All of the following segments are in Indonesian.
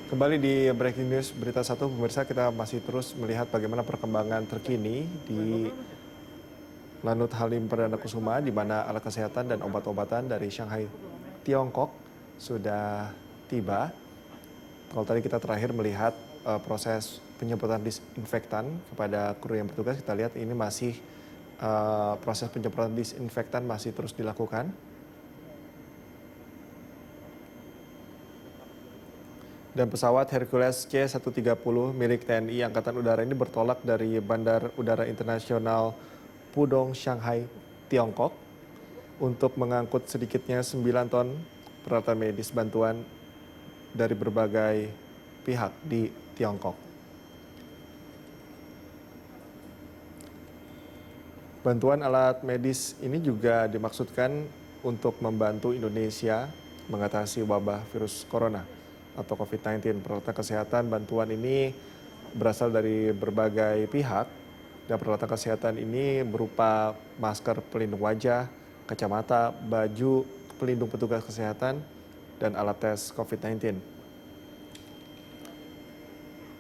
Kembali di Breaking News Berita Satu, pemirsa, kita masih terus melihat bagaimana perkembangan terkini di Lanut Halim Perdana Kusuma, di mana alat kesehatan dan obat-obatan dari Shanghai, Tiongkok sudah tiba. Kalau tadi kita terakhir melihat proses penyemprotan disinfektan kepada kru yang bertugas, kita lihat ini masih proses penyemprotan disinfektan masih terus dilakukan. Dan pesawat Hercules C-130 milik TNI Angkatan Udara ini bertolak dari Bandar Udara Internasional Pudong, Shanghai, Tiongkok untuk mengangkut sedikitnya 9 ton peralatan medis bantuan dari berbagai pihak di Tiongkok. Bantuan alat medis ini juga dimaksudkan untuk membantu Indonesia mengatasi wabah virus corona atau COVID-19. Peralatan kesehatan bantuan ini berasal dari berbagai pihak, dan peralatan kesehatan ini berupa masker pelindung wajah, kacamata, baju pelindung petugas kesehatan, dan alat tes COVID-19.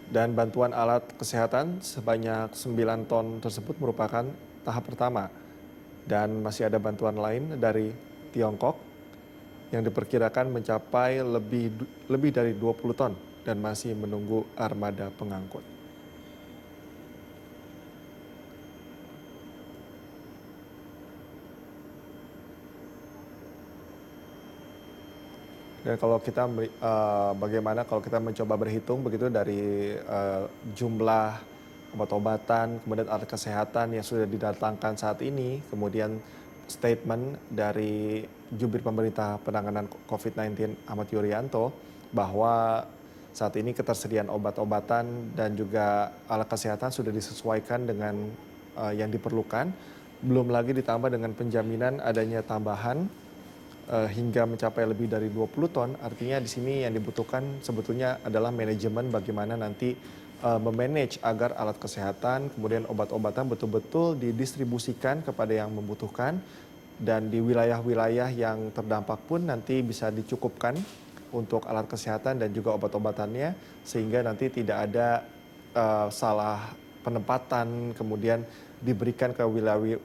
Dan bantuan alat kesehatan sebanyak 9 ton tersebut merupakan tahap pertama. Dan masih ada bantuan lain dari Tiongkok yang diperkirakan mencapai lebih dari 20 ton dan masih menunggu armada pengangkut. Dan kalau kita bagaimana kalau kita mencoba berhitung begitu dari jumlah obat-obatan, kemudian alat kesehatan yang sudah didatangkan saat ini, kemudian statement dari jubir pemerintah penanganan COVID-19 Ahmad Yuryanto bahwa saat ini ketersediaan obat-obatan dan juga alat kesehatan sudah disesuaikan dengan yang diperlukan, belum lagi ditambah dengan penjaminan adanya tambahan hingga mencapai lebih dari 20 ton. Artinya di sini yang dibutuhkan sebetulnya adalah manajemen bagaimana nanti memanage agar alat kesehatan, kemudian obat-obatan betul-betul didistribusikan kepada yang membutuhkan, dan di wilayah-wilayah yang terdampak pun nanti bisa dicukupkan untuk alat kesehatan dan juga obat-obatannya, sehingga nanti tidak ada salah penempatan, kemudian diberikan ke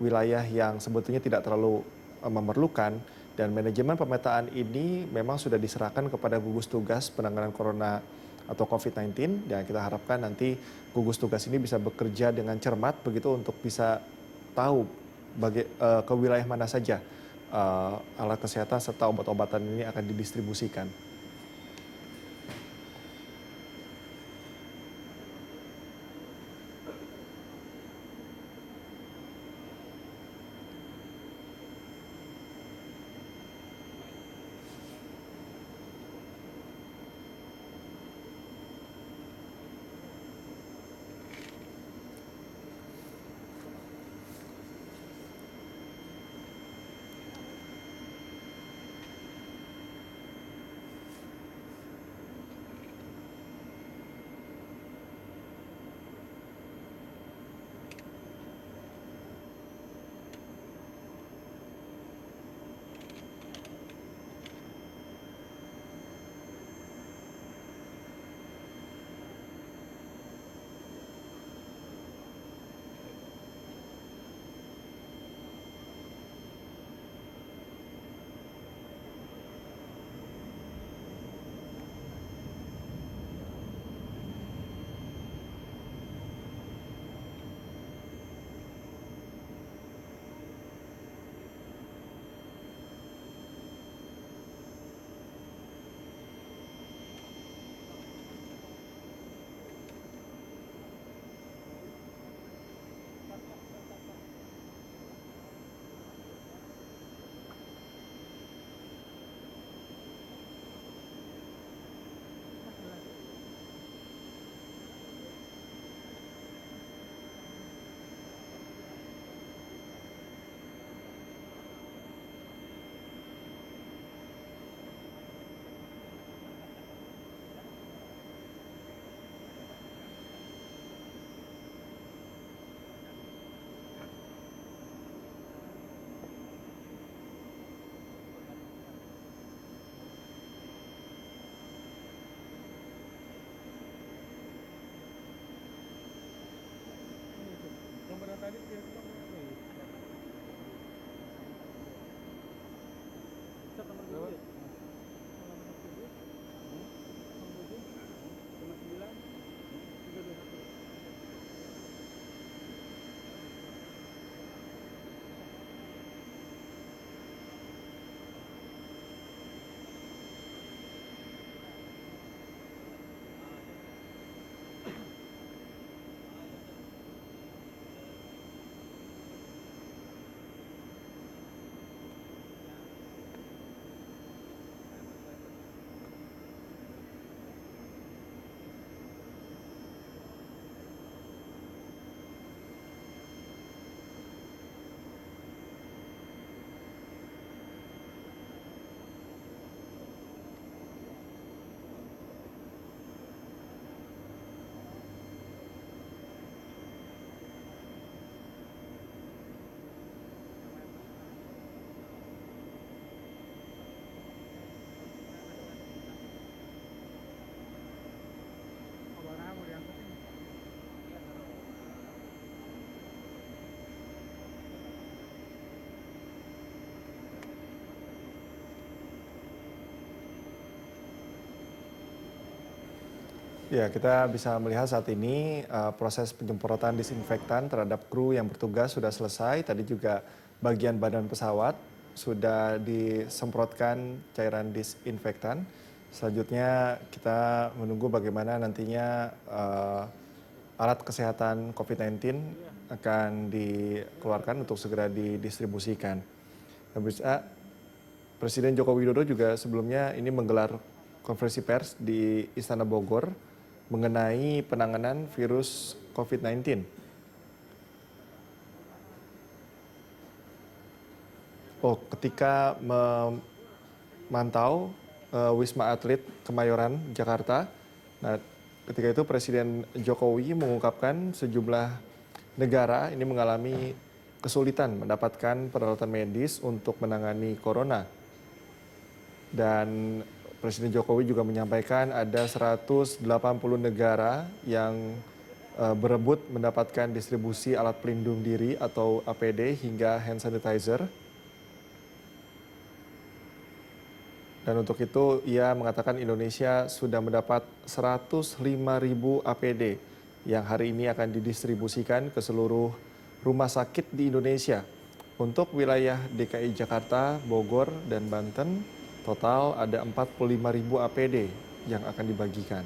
wilayah yang sebetulnya tidak terlalu memerlukan. Dan manajemen pemetaan ini memang sudah diserahkan kepada gugus tugas penanganan corona atau COVID-19, dan kita harapkan nanti gugus tugas ini bisa bekerja dengan cermat begitu untuk bisa tahu ke wilayah mana saja alat kesehatan serta obat-obatan ini akan didistribusikan. Ya, kita bisa melihat saat ini proses penyemprotan disinfektan terhadap kru yang bertugas sudah selesai. Tadi juga bagian badan pesawat sudah disemprotkan cairan disinfektan. Selanjutnya kita menunggu bagaimana nantinya alat kesehatan COVID-19 akan dikeluarkan untuk segera didistribusikan. Dan bisa Presiden Joko Widodo juga sebelumnya ini menggelar konferensi pers di Istana Bogor mengenai penanganan virus COVID-19. Oh, ketika memantau Wisma Atlet Kemayoran, Jakarta, nah ketika itu Presiden Jokowi mengungkapkan sejumlah negara ini mengalami kesulitan mendapatkan peralatan medis untuk menangani corona. Dan Presiden Jokowi juga menyampaikan ada 180 negara yang berebut mendapatkan distribusi alat pelindung diri atau APD hingga hand sanitizer. Dan untuk itu ia mengatakan Indonesia sudah mendapat 105.000 APD yang hari ini akan didistribusikan ke seluruh rumah sakit di Indonesia. Untuk wilayah DKI Jakarta, Bogor, dan Banten, total ada 45.000 APD yang akan dibagikan.